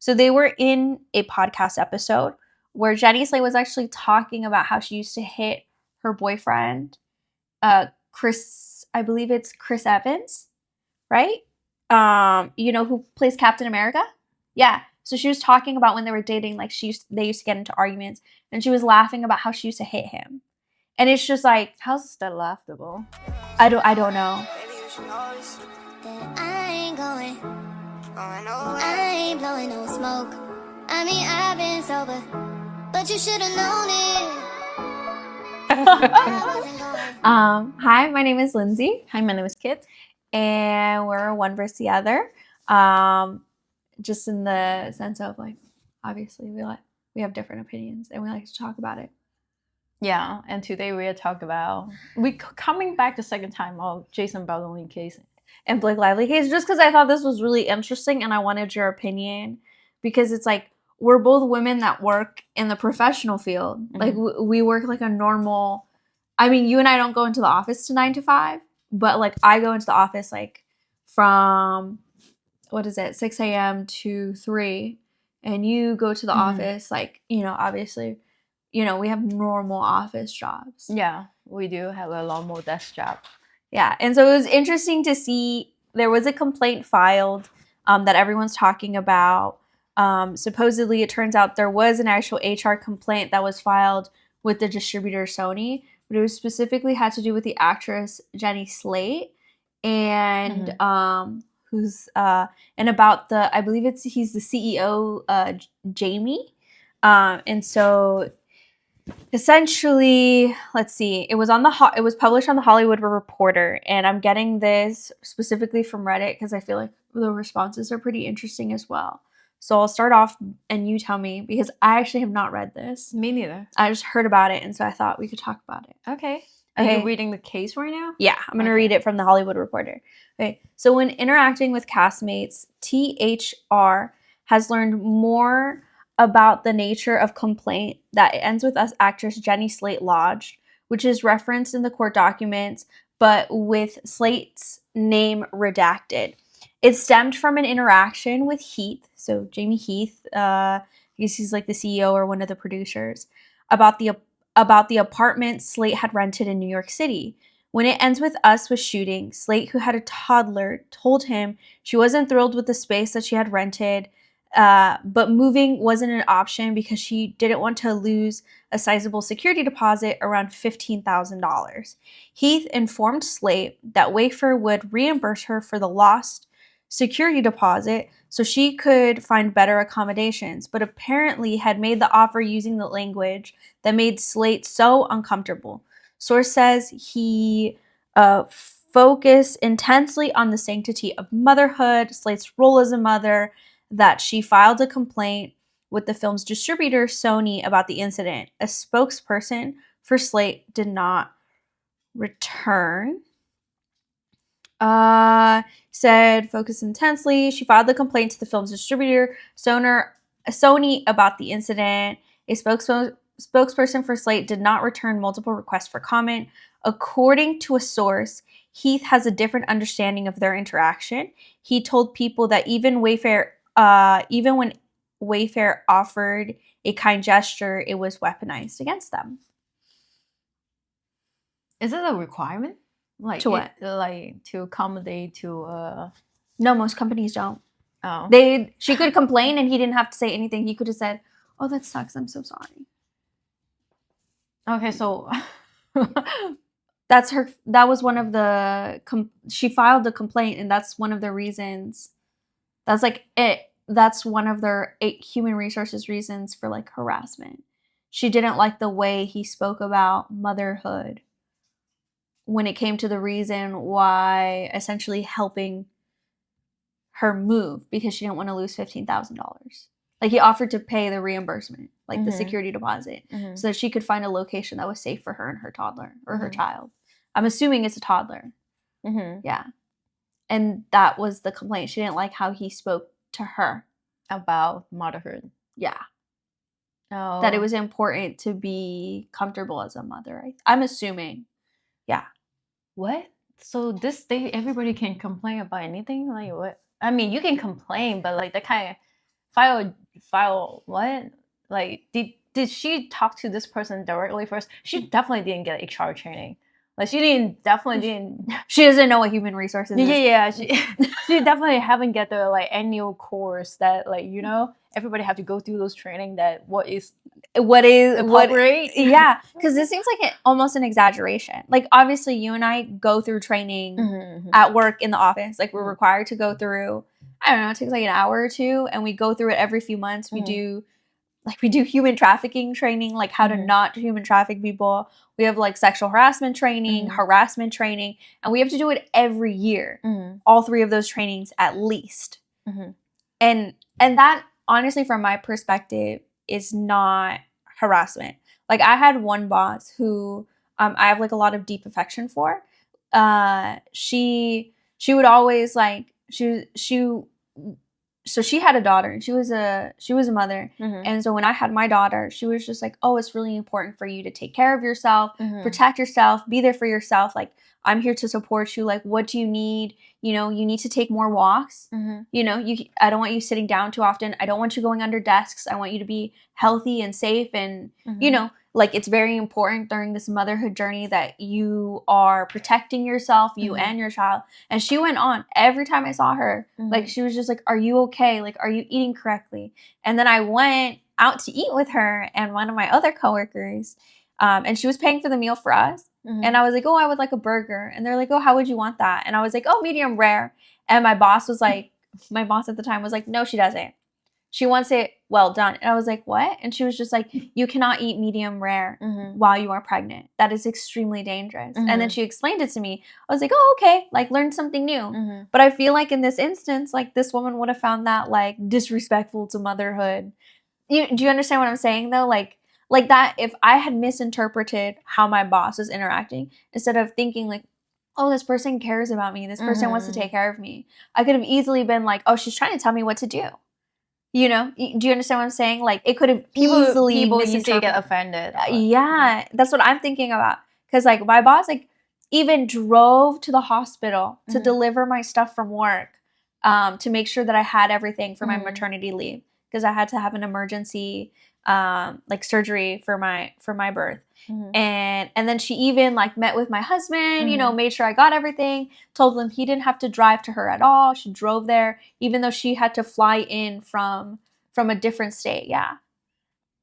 So they were in a podcast episode where Jenny Slate was actually talking about how she used to hit her boyfriend, Chris, I believe it's Chris Evans, right? Who plays Captain America? Yeah. So she was talking about when they were dating, like they used to get into arguments, and she was laughing about how she used to hit him. And it's just like, how's that laughable? I don't know. I ain't going. I ain't blowing no smoke. I mean, I've been sober, but you should have known it. Hi, my name is Lindsay. Hi, my name is Kit. And we're one versus the other. Just in the sense of, like, obviously we have different opinions and we like to talk about it. Yeah, and today we are talking about coming back the second time of Jason Baldwin case and Blake Lively case, just because I thought this was really interesting and I wanted your opinion, because it's like we're both women that work in the professional field. Mm-hmm. Like we work like a normal. I mean, you and I don't go into the office to 9 to 5, but like I go into the office like from 6 a.m. to 3, and you go to the office like, obviously, we have normal office jobs. Yeah, we do have a lot more desk job. Yeah, and so it was interesting to see there was a complaint filed that everyone's talking about. Supposedly, it turns out there was an actual HR complaint that was filed with the distributor Sony, but it was specifically had to do with the actress Jenny Slate and and about I believe he's the CEO, Jamie, and so. Essentially, let's see. It was published on the Hollywood Reporter, and I'm getting this specifically from Reddit because I feel like the responses are pretty interesting as well. So I'll start off, and you tell me, because I actually have not read this. Me neither. I just heard about it, and so I thought we could talk about it. Okay. Are you reading the case right now? Yeah, I'm going to read it from the Hollywood Reporter. Okay. So when interacting with castmates, THR has learned more about the nature of complaint that ends with us actress Jenny Slate lodged, which is referenced in the court documents, but with Slate's name redacted. It stemmed from an interaction with Heath, so Jamie Heath, I guess he's like the CEO or one of the producers, about the apartment Slate had rented in New York City. When it ends with us was shooting, Slate, who had a toddler, told him she wasn't thrilled with the space that she had rented, but moving wasn't an option because she didn't want to lose a sizable security deposit around $15,000. Heath informed Slate that Wayfair would reimburse her for the lost security deposit so she could find better accommodations, but apparently had made the offer using the language that made Slate so uncomfortable. Source says he focused intensely on the sanctity of motherhood, Slate's role as a mother, that she filed a complaint with the film's distributor, Sony, about the incident. A spokesperson for Slate did not return. Said, focus intensely. She filed the complaint to the film's distributor, Sony, about the incident. A spokesperson for Slate did not return multiple requests for comment. According to a source, Heath has a different understanding of their interaction. He told People that even when Wayfair offered a kind gesture, it was weaponized against them. Is it a requirement? To what? To accommodate to No, most companies don't. Oh. She could complain and he didn't have to say anything. He could have said, "Oh, that sucks. I'm so sorry." Okay, so that was one of the she filed the complaint, and that's one of the reasons. That's like it. That's one of their 8 human resources reasons for like harassment. She didn't like the way he spoke about motherhood when it came to the reason why essentially helping her move, because she didn't want to lose $15,000. Like, he offered to pay the reimbursement, like the security deposit, so that she could find a location that was safe for her and her toddler or her child. I'm assuming it's a toddler. Yeah. And that was the complaint. She didn't like how he spoke to her about motherhood. Yeah. Oh. That it was important to be comfortable as a mother. I'm assuming. Yeah. What? So this day everybody can complain about anything? Like what? I mean, you can complain, but like that kind of file what? Like, did she talk to this person directly first? She definitely didn't get HR training. Like, she definitely didn't. She doesn't know what human resources is. Yeah. She definitely haven't get the like annual course that like everybody have to go through those training. That what appropriate? Yeah, because this seems like almost an exaggeration. Like, obviously, you and I go through training at work in the office. Like, we're required to go through. I don't know. It takes like an hour or two, and we go through it every few months. We do human trafficking training, like how to not human traffic people. We have like sexual harassment training, harassment training, and we have to do it every year. All 3 of those trainings at least. And that, honestly, from my perspective, is not harassment. Like, I had one boss who I have like a lot of deep affection for. She would always like so she had a daughter, and she was a mother. And so when I had my daughter, she was just like, oh, it's really important for you to take care of yourself, protect yourself, be there for yourself. Like, I'm here to support you. Like, what do you need? You know, you need to take more walks. You know, I don't want you sitting down too often. I don't want you going under desks. I want you to be healthy and safe. And, you know, like, it's very important during this motherhood journey that you are protecting yourself, you and your child. And she went on every time I saw her. Like, she was just like, are you okay? Like, are you eating correctly? And then I went out to eat with her and one of my other coworkers, and she was paying for the meal for us. And I was like, oh, I would like a burger. And they're like, oh, how would you want that? And I was like, oh, medium rare. And my boss at the time was like, no, she doesn't. She wants it well done. And I was like, what? And she was just like, you cannot eat medium rare while you are pregnant. That is extremely dangerous. And then she explained it to me. I was like, oh, okay. Like, learn something new. But I feel like in this instance, like, this woman would have found that like disrespectful to motherhood. Do you understand what I'm saying though? Like that, if I had misinterpreted how my boss was interacting, instead of thinking like, oh, this person cares about me, this person wants to take care of me, I could have easily been like, oh, she's trying to tell me what to do. You know, do you understand what I'm saying? Like, it could have easily get offended. Yeah, that's what I'm thinking about. Because like, my boss like even drove to the hospital to deliver my stuff from work, to make sure that I had everything for my maternity leave, because I had to have an emergency like surgery for my birth. And then she even like met with my husband, you know, made sure I got everything, told him he didn't have to drive to her at all. She drove there, even though she had to fly in from a different state. Yeah.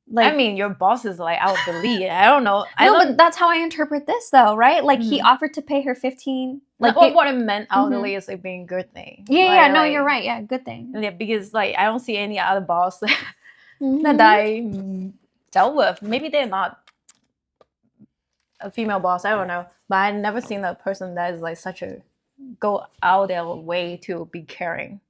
Like, I mean, your boss is like out of the league. I don't know. But that's how I interpret this though, right? Like, he offered to pay her 15. Like, what it meant out of the league is like being a good thing. Yeah, no, you're right. Yeah, good thing. Yeah, because like I don't see any other boss that I dealt with. Maybe they're not a female boss, I don't know, but I've never seen a person that is like such a go out their way to be caring.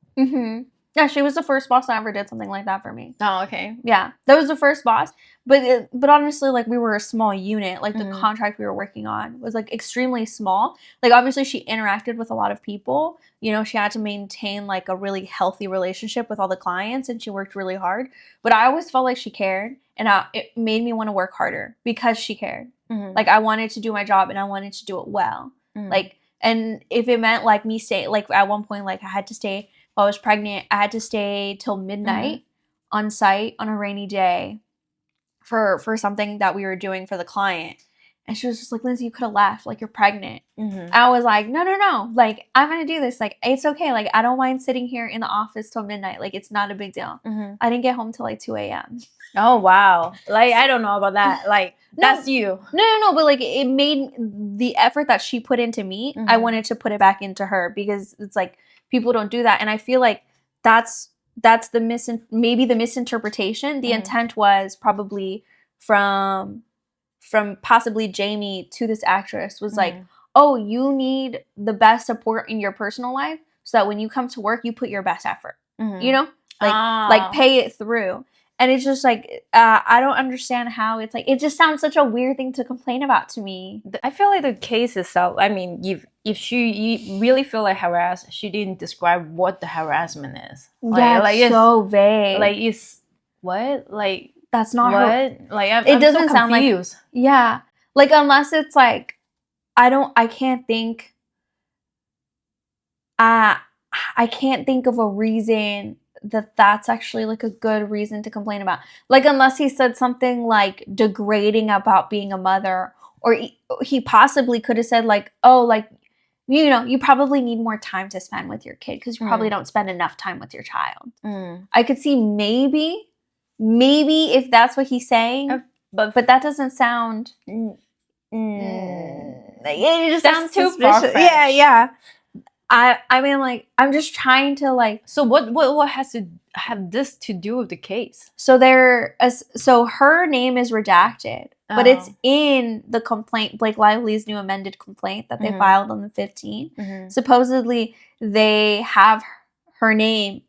Yeah, she was the first boss that ever did something like that for me. Oh, okay. Yeah, that was the first boss. But honestly, like, we were a small unit. Like, the contract we were working on was like extremely small. Like, obviously, she interacted with a lot of people. You know, she had to maintain like a really healthy relationship with all the clients, and she worked really hard. But I always felt like she cared, and it made me want to work harder because she cared. Like, I wanted to do my job, and I wanted to do it well. Like, and if it meant like me stay, like, at one point, like, I had to stay while I was pregnant, I had to stay till midnight on site on a rainy day for something that we were doing for the client. And she was just like, Lindsay, you could have left. Like, you're pregnant. I was like, no. Like, I'm going to do this. Like, it's okay. Like, I don't mind sitting here in the office till midnight. Like, it's not a big deal. I didn't get home till like 2 a.m. Oh, wow. Like, I don't know about that. Like, that's you. No. But like, it made the effort that she put into me, I wanted to put it back into her, because it's like, people don't do that. And I feel like that's maybe the misinterpretation. The intent was probably from possibly Jamie to this actress was like, oh, you need the best support in your personal life so that when you come to work, you put your best effort, you know, like pay it through. And it's just like, I don't understand how it's like, it just sounds such a weird thing to complain about to me. I feel like the case itself, I mean, if you really feel like harassed, she didn't describe what the harassment is. Like, yeah, like, it's so vague. Like, it's what? Like, that's not what? Her. Like, I'm doesn't so sound confused. like, yeah. Like, unless it's like, I can't think of a reason that that's actually like a good reason to complain about. Like, unless he said something like degrading about being a mother, or he possibly could have said like, oh, like, you know, you probably need more time to spend with your kid because you probably don't spend enough time with your child. I could see maybe if that's what he's saying, but that doesn't sound. It just sounds too far-fetched. Yeah. I mean, like, I'm just trying to like. So what has to have this to do with the case? So so her name is redacted, but it's in the complaint, Blake Lively's new amended complaint that they filed on the 15th. Supposedly they have her name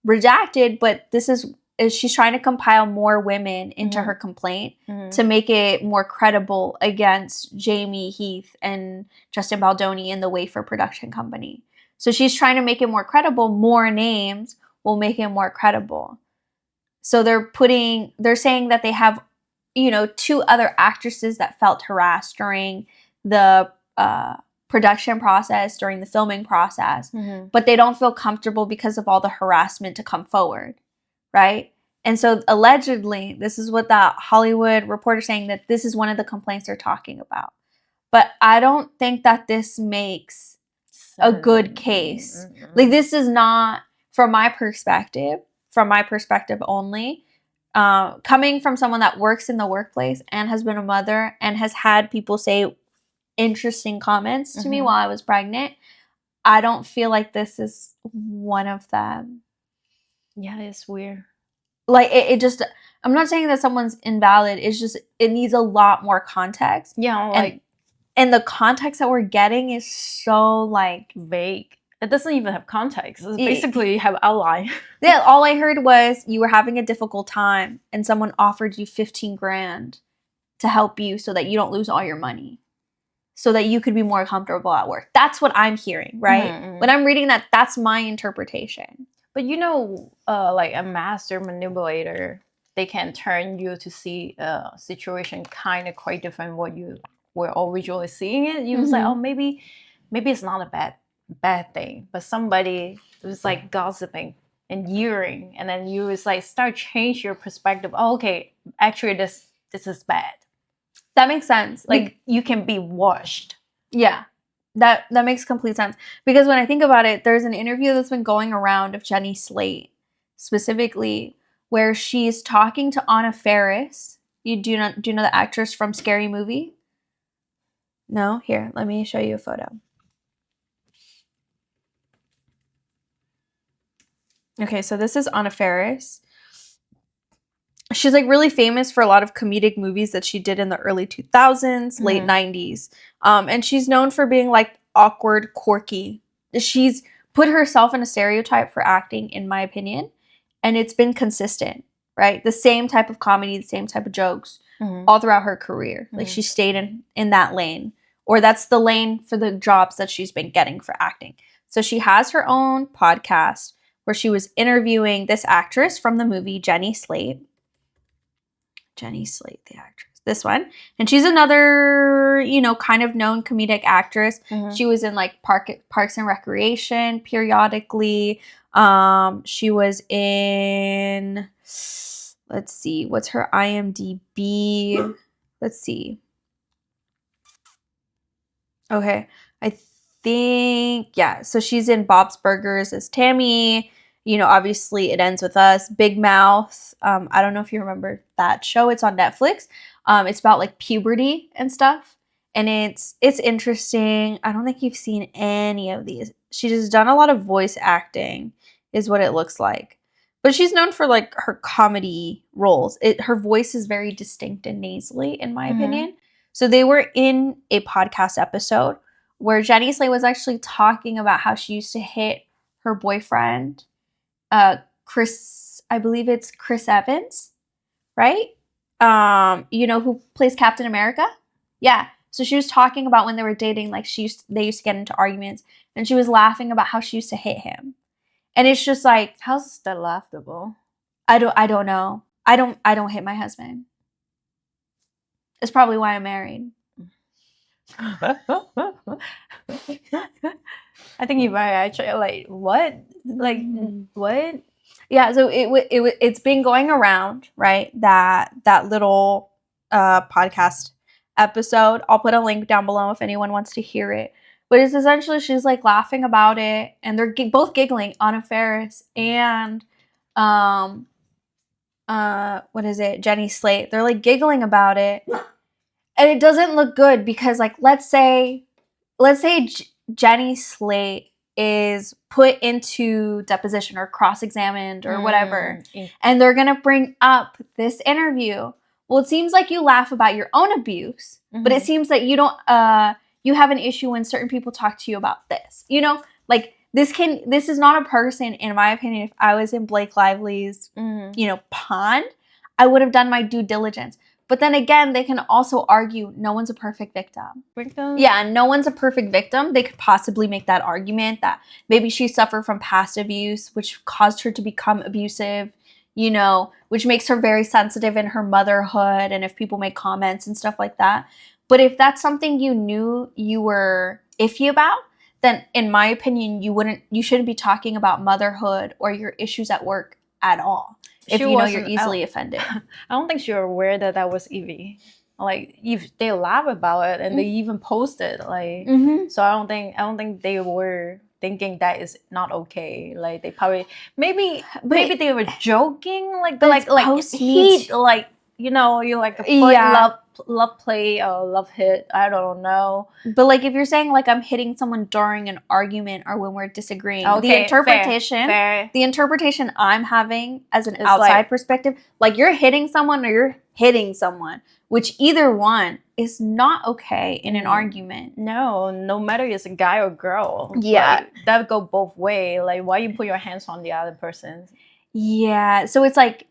redacted, but this is she's trying to compile more women into her complaint to make it more credible against Jamie Heath and Justin Baldoni and the Wafer production company. So she's trying to make it more credible. More names will make it more credible. So they're saying that they have, you know, 2 other actresses that felt harassed during the production process, during the filming process, but they don't feel comfortable because of all the harassment to come forward, right? And so allegedly, this is what that Hollywood Reporter saying, that this is one of the complaints they're talking about. But I don't think that this makes a good case. Like, this is not, from my perspective only, coming from someone that works in the workplace and has been a mother and has had people say interesting comments to me while I was pregnant, I don't feel like this is one of them. Yeah, it's weird. Like, it just, I'm not saying that someone's invalid. It's just, it needs a lot more context. Yeah, like, and the context that we're getting is so like vague. It doesn't even have context. It's basically have outline. Yeah, all I heard was you were having a difficult time and someone offered you $15,000 to help you so that you don't lose all your money, so that you could be more comfortable at work. That's what I'm hearing, right? When I'm reading that, that's my interpretation. But you know, like a master manipulator, they can turn you to see a situation kind of quite different what you were originally seeing it. You was like, oh, maybe it's not a bad thing, but somebody was like gossiping and yearning, and then you was like start change your perspective. Oh, okay, actually this is bad. That makes sense. Like, you can be washed. Yeah. That makes complete sense. Because when I think about it, there's an interview that's been going around of Jenny Slate specifically, where she's talking to Anna Faris. Do you know the actress from Scary Movie? No? Here, let me show you a photo. Okay, so this is Anna Faris. She's like really famous for a lot of comedic movies that she did in the early 2000s, late 90s. And she's known for being like awkward, quirky. She's put herself in a stereotype for acting, in my opinion. And it's been consistent, right? The same type of comedy, the same type of jokes all throughout her career. Like, she stayed in that lane, or that's the lane for the jobs that she's been getting for acting. So she has her own podcast where she was interviewing this actress from the movie, Jenny Slate, the actress, this one. And she's another, you know, kind of known comedic actress. She was in like Parks and Recreation periodically. She was in, let's see, what's her IMDb? Let's see. Okay, I think, yeah. So she's in Bob's Burgers as Tammy. You know, obviously It Ends With Us, Big Mouth. I don't know if you remember that show. It's on Netflix. It's about like puberty and stuff. And it's interesting. I don't think you've seen any of these. She's just done a lot of voice acting, is what it looks like. But she's known for like her comedy roles. Her voice is very distinct and nasally, in my opinion. So they were in a podcast episode where Jenny Slate was actually talking about how she used to hit her boyfriend, Chris, I believe it's Chris Evans, right? You know, who plays Captain America? Yeah. So she was talking about when they were dating, like they used to get into arguments, and she was laughing about how she used to hit him. And it's just like, how's that laughable? I don't know. I don't hit my husband. It's probably why I'm married. I think you might actually like what? Like what? Yeah, so it's been going around, right? That little podcast episode. I'll put a link down below if anyone wants to hear it. But it's essentially she's like laughing about it, and they're both giggling, Anna Faris and what is it, Jenny Slate. They're like giggling about it, and it doesn't look good because like let's say Jenny Slate is put into deposition or cross-examined or whatever, and they're gonna bring up this interview. Well, it seems like you laugh about your own abuse, but it seems that you don't you have an issue when certain people talk to you about this. You know, like this is not a person, in my opinion. If I was in Blake Lively's pond, I would have done my due diligence. But then again, they can also argue no one's a perfect victim. Yeah, no one's a perfect victim. They could possibly make that argument that maybe she suffered from past abuse, which caused her to become abusive, which makes her very sensitive in her motherhood and if people make comments and stuff like that. But if that's something you knew you were iffy about, then in my opinion, you shouldn't be talking about motherhood or your issues at work at all. If you're easily offended. I don't think she was aware that was Evie. Like, if they laugh about it and they even post it, like, so I don't think they were thinking that is not okay. Like, they probably maybe they were joking, like heat, like you like a love play or love hit. I don't know. But like if you're saying like I'm hitting someone during an argument or when we're disagreeing, the interpretation I'm having as an outside perspective, like you're hitting someone or you're hitting someone, which either one is not okay in an argument. No matter it's a guy or girl. Yeah, like, that go both way. Like why you put your hands on the other person? Yeah, so it's like.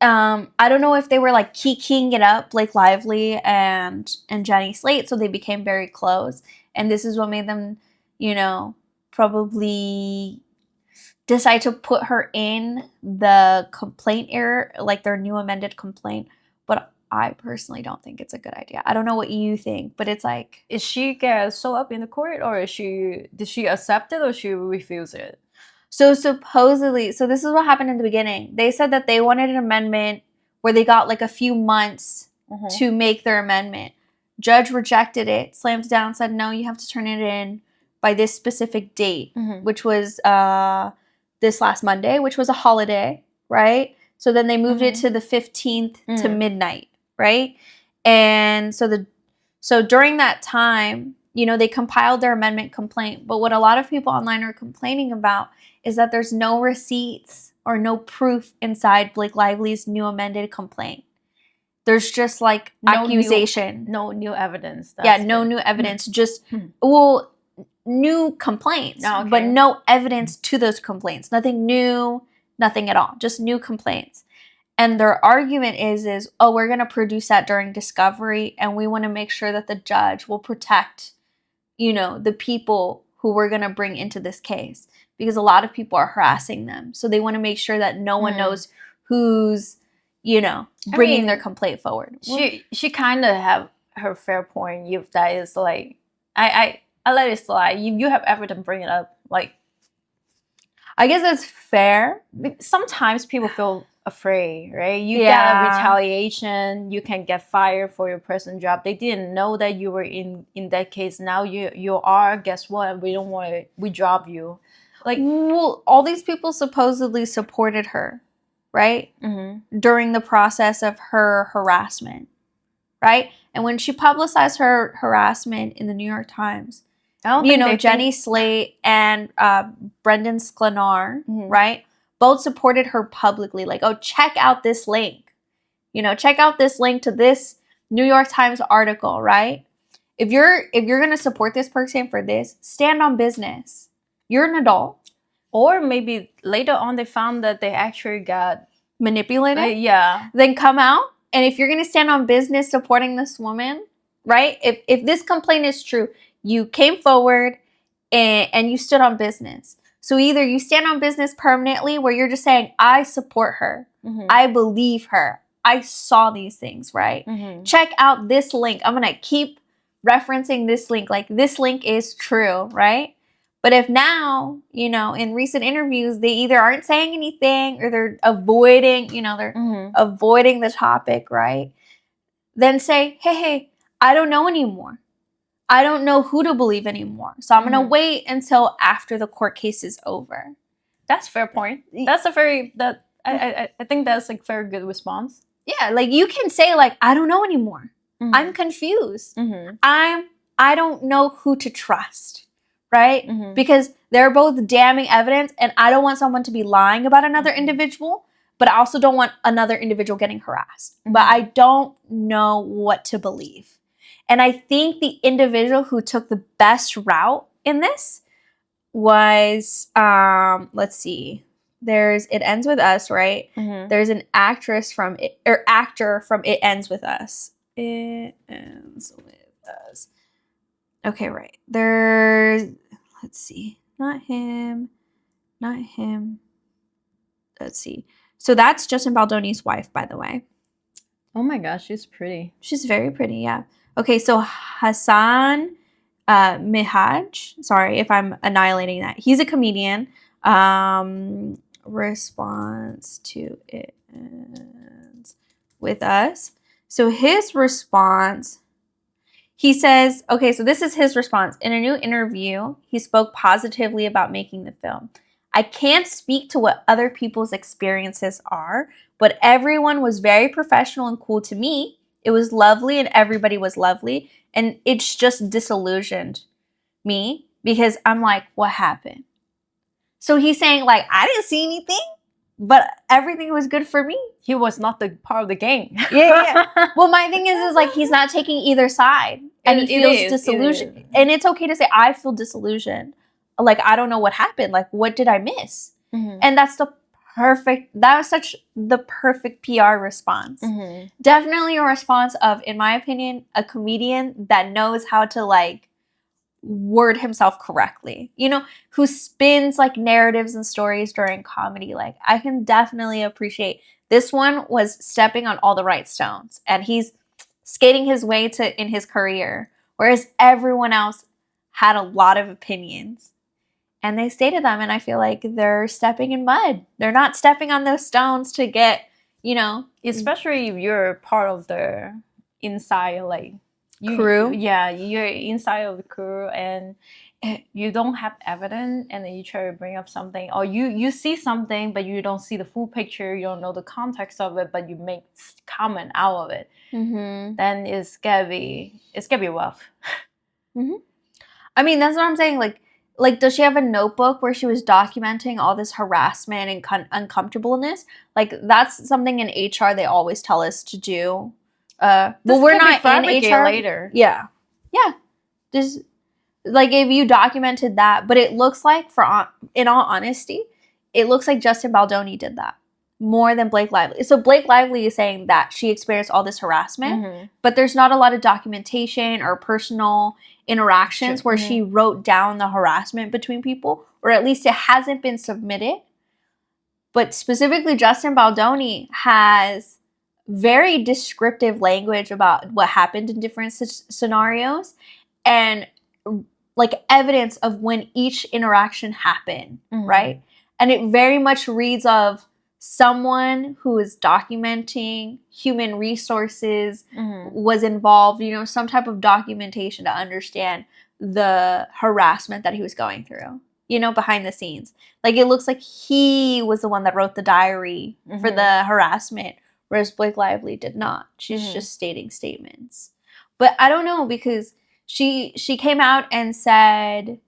I don't know if they were like keying it up, Blake Lively and Jenny Slate, so they became very close, and this is what made them, probably decide to put her in the complaint era, like their new amended complaint. But I personally don't think it's a good idea. I don't know what you think, but it's like, is she get so up in the court, or did she accept it, or she refuse it? So supposedly, this is what happened in the beginning. They said that they wanted an amendment where they got like a few months to make their amendment. Judge rejected it, slammed it down, said, no, you have to turn it in by this specific date, which was this last Monday, which was a holiday, right? So then they moved it to the 15th to midnight, right? And so during that time, they compiled their amendment complaint. But what a lot of people online are complaining about is that there's no receipts or no proof inside Blake Lively's new amended complaint. There's just like accusation. No new evidence. No new evidence. Just, new complaints. But no evidence to those complaints. Nothing new, nothing at all. Just new complaints. And their argument is, we're going to produce that during discovery, and we want to make sure that the judge will protect, the people who we're going to bring into this case, because a lot of people are harassing them. So they want to make sure that no one knows who's, bringing their complaint forward. She kind of have her fair point. If that is like, I let it slide. You have evidence, bring it up. Like, I guess that's fair. Sometimes people feel afraid, right? You get retaliation, you can get fired for your present job. They didn't know that you were in that case. Now you are. Guess what? We drop you. Like, well, all these people supposedly supported her, right? During the process of her harassment, right? And when she publicized her harassment in the New York Times, Jenny Slate and Brendan Sklenar, right? Both supported her publicly. Like, check out this link. Check out this link to this New York Times article, right? If you're going to support this person for this, stand on business. You're an adult. Or maybe later on they found that they actually got manipulated. Yeah. Then come out. And if you're going to stand on business supporting this woman, right? If this complaint is true, you came forward and you stood on business. So either you stand on business permanently where you're just saying, I support her. I believe her. I saw these things, right? Check out this link. I'm going to keep referencing this link. Like, this link is true, right? But if now, you know, in recent interviews, they either aren't saying anything or they're avoiding, you know, they're avoiding the topic, right? Then say, hey, I don't know anymore. I don't know who to believe anymore. So I'm going to wait until after the court case is over. That's a fair point. That's a very, I think that's like very good response. Yeah, like you can say like, I don't know anymore. I'm confused. I don't know who to trust, right? Because they're both damning evidence and I don't want someone to be lying about another individual, but I also don't want another individual getting harassed. But I don't know what to believe. And I think the individual who took the best route in this was, let's see, It Ends With Us, right? There's an actor from It Ends With Us. It Ends With Us. Okay, right. Let's see, not him. Let's see. So that's Justin Baldoni's wife, by the way. Oh my gosh, she's pretty. She's very pretty, yeah. Okay, so Hassan Minhaj, sorry if I'm annihilating that. He's a comedian. Response to It Ends With Us. So his response, he says, okay, so this is his response. In a new interview, he spoke positively about making the film. I can't speak to what other people's experiences are, but everyone was very professional and cool to me. It was lovely and everybody was lovely. And it's just disillusioned me because I'm like, what happened? So he's saying like, I didn't see anything, but everything was good for me. He was not the part of the game. Yeah. Well, my thing is like, he's not taking either side and he feels disillusioned. And it's okay to say, I feel disillusioned. Like, I don't know what happened. Like, what did I miss? And that's the perfect PR response. Definitely a response of, in my opinion, a comedian that knows how to like word himself correctly, you know, who spins like narratives and stories during comedy. Like, I can definitely appreciate this one was stepping on all the right stones and he's skating his way in his career, whereas everyone else had a lot of opinions. And they stated them, and I feel like they're stepping in mud. They're not stepping on those stones to get, you know. Especially if you're part of the inside, like, crew. Yeah, you're inside of the crew, and you don't have evidence, and then you try to bring up something. Or you see something, but you don't see the full picture. You don't know the context of it, but you make comment out of it. Then it's gonna be rough. I mean, that's what I'm saying. Like, does she have a notebook where she was documenting all this harassment and uncomfortableness? Like, that's something in HR they always tell us to do. Well, we're not in HR later. Yeah. Just like if you documented that, but it looks like, in all honesty, it looks like Justin Baldoni did that more than Blake Lively. So Blake Lively is saying that she experienced all this harassment, but there's not a lot of documentation or personal interactions where she wrote down the harassment between people, or at least it hasn't been submitted. But specifically, Justin Baldoni has very descriptive language about what happened in different scenarios and like evidence of when each interaction happened, right? And it very much reads of someone who is documenting human resources was involved, you know, some type of documentation to understand the harassment that he was going through, you know, behind the scenes. Like, it looks like he was the one that wrote the diary for the harassment, whereas Blake Lively did not. She's just stating statements. But I don't know, because she came out and said,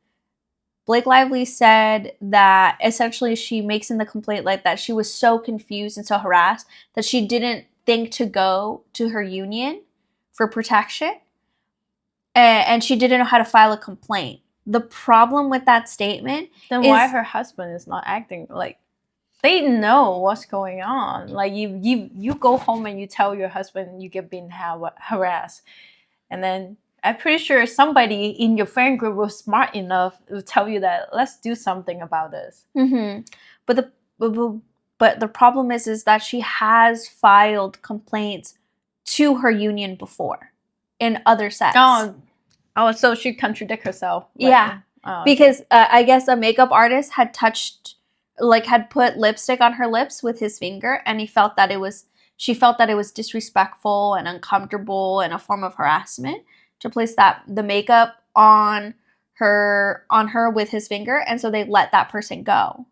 Blake Lively said that essentially she makes in the complaint like that she was so confused and so harassed that she didn't think to go to her union for protection. And she didn't know how to file a complaint. The problem with that statement then is, why her husband is not acting like they know what's going on. Like, you go home and you tell your husband you get being harassed, and then I'm pretty sure somebody in your friend group was smart enough to tell you that let's do something about this. But the problem is that she has filed complaints to her union before in other sets. Oh, so she contradicts herself. Yeah. Because I guess a makeup artist had had put lipstick on her lips with his finger, and she felt that it was disrespectful and uncomfortable and a form of harassment to place the makeup on her with his finger, and so they let that person go.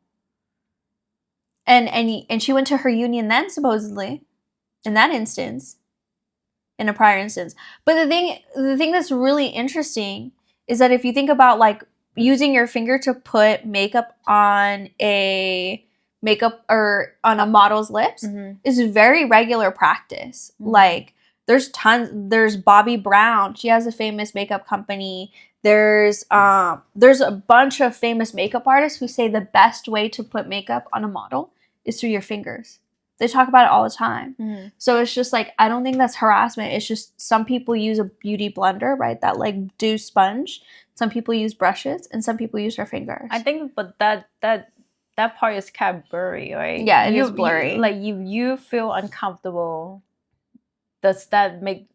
And she went to her union then, supposedly, in that instance, in a prior instance. But the thing that's really interesting is that if you think about like using your finger to put makeup on a model's lips is very regular practice. Like there's Bobbi Brown. She has a famous makeup company. There's a bunch of famous makeup artists who say the best way to put makeup on a model is through your fingers. They talk about it all the time. So it's just like, I don't think that's harassment. It's just some people use a beauty blender, right? That like do sponge. Some people use brushes, and some people use their fingers. I think, but that part is kind of blurry, right? Yeah, it is blurry. Like you feel uncomfortable, does that make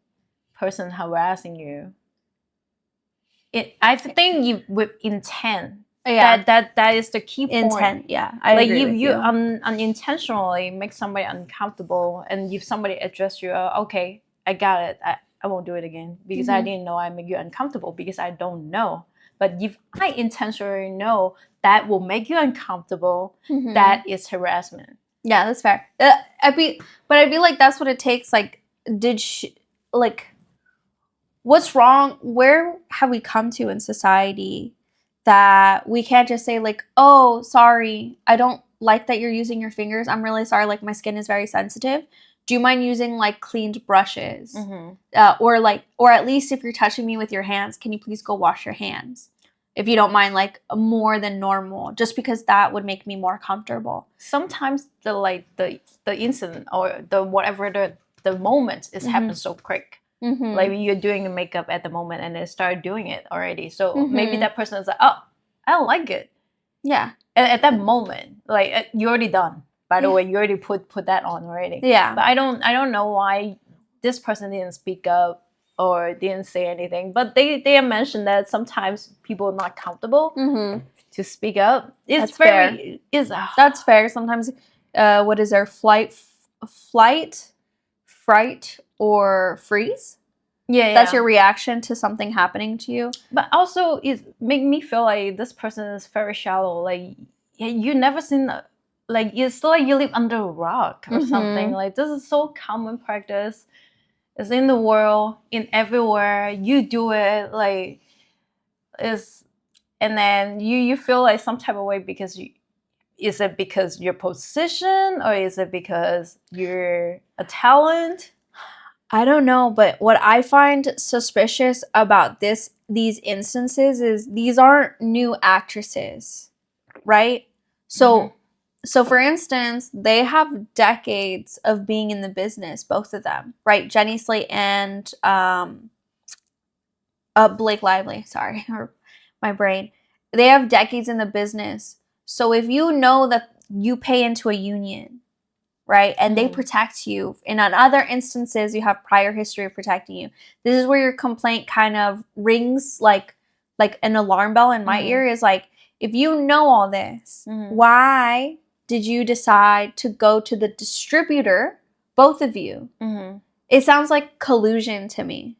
person harassing you? I think you with intent. Yeah, that is the key point. Intent, yeah. I agree with you. Unintentionally make somebody uncomfortable, and if somebody address you, okay, I got it. I won't do it again because I didn't know I make you uncomfortable because I don't know. But if I intentionally know that will make you uncomfortable, that is harassment. Yeah, that's fair. But I feel like that's what it takes. Like, what's wrong? Where have we come to in society that we can't just say like, oh, sorry, I don't like that you're using your fingers. I'm really sorry. Like my skin is very sensitive. Do you mind using like cleaned brushes? Or at least if you're touching me with your hands, can you please go wash your hands? If you don't mind, like more than normal, just because that would make me more comfortable. Sometimes the incident or the moment is happens so quick. Like you're doing the makeup at the moment and they start doing it already. So maybe that person is like, oh, I don't like it. Yeah. At that moment, like you're already done. By the way, you already put that on already. Yeah. But I don't know why this person didn't speak up or didn't say anything. But they have mentioned that sometimes people are not comfortable to speak up. That's fair. That's fair. Sometimes, what is there? Flight, fright, or freeze? Yeah. That's your reaction to something happening to you. But also, it make me feel like this person is very shallow. Like you never seen. Like it's like you live under a rock or something. Like this is so common practice. It's in the world, in everywhere. You do it, like and then you feel like some type of way because is it because your position or is it because you're a talent? I don't know, but what I find suspicious about these instances is these aren't new actresses, right? So for instance, they have decades of being in the business, both of them, right? Jenny Slate and Blake Lively, sorry, or my brain. They have decades in the business. So if you know that you pay into a union, right, and they protect you, and on other instances you have prior history of protecting you, this is where your complaint kind of rings like an alarm bell in my ear. Is like, if you know all this, why did you decide to go to the distributor, both of you? It sounds like collusion to me,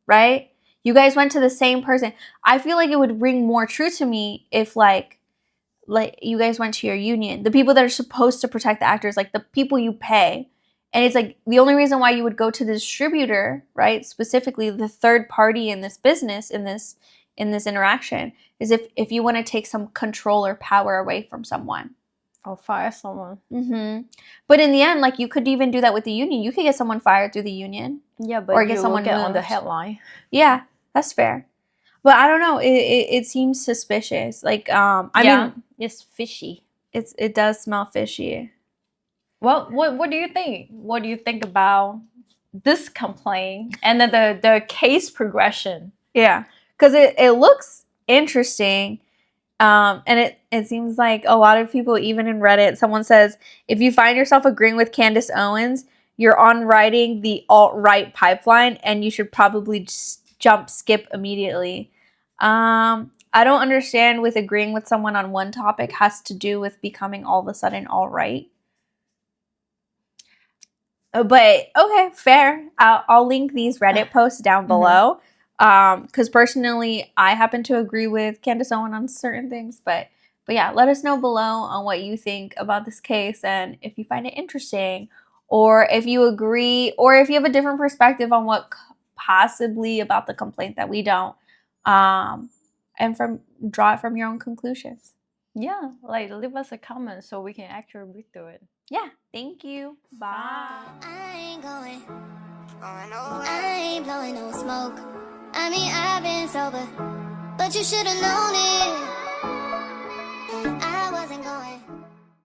right? You guys went to the same person. I feel like it would ring more true to me if like you guys went to your union, the people that are supposed to protect the actors, like the people you pay. And it's like the only reason why you would go to the distributor, right, specifically the third party in this business, in this interaction, is if you want to take some control or power away from someone. Or fire someone. But in the end, like, you could even do that with the union. You could get someone fired through the union. Yeah, but or get someone get moved on the headline. Yeah, that's fair. But I don't know. It seems suspicious. Like, I mean, it's fishy. It does smell fishy. Well, what do you think? What do you think about this complaint and then the case progression? Yeah, because it looks interesting. And it seems like a lot of people, even in Reddit, someone says, if you find yourself agreeing with Candace Owens, you're on riding the alt-right pipeline and you should probably skip immediately. I don't understand with agreeing with someone on one topic has to do with becoming all of a sudden all right. But okay, fair. I'll link these Reddit posts down below. Because personally, I happen to agree with Candace Owen on certain things. But yeah, let us know below on what you think about this case and if you find it interesting, or if you agree, or if you have a different perspective on what possibly about the complaint that we don't. And draw it from your own conclusions. Yeah, like leave us a comment so we can actually read through it. Yeah, thank you. Bye. I ain't going nowhere. I ain't blowing no smoke. I mean, I've been sober, but you should've known it.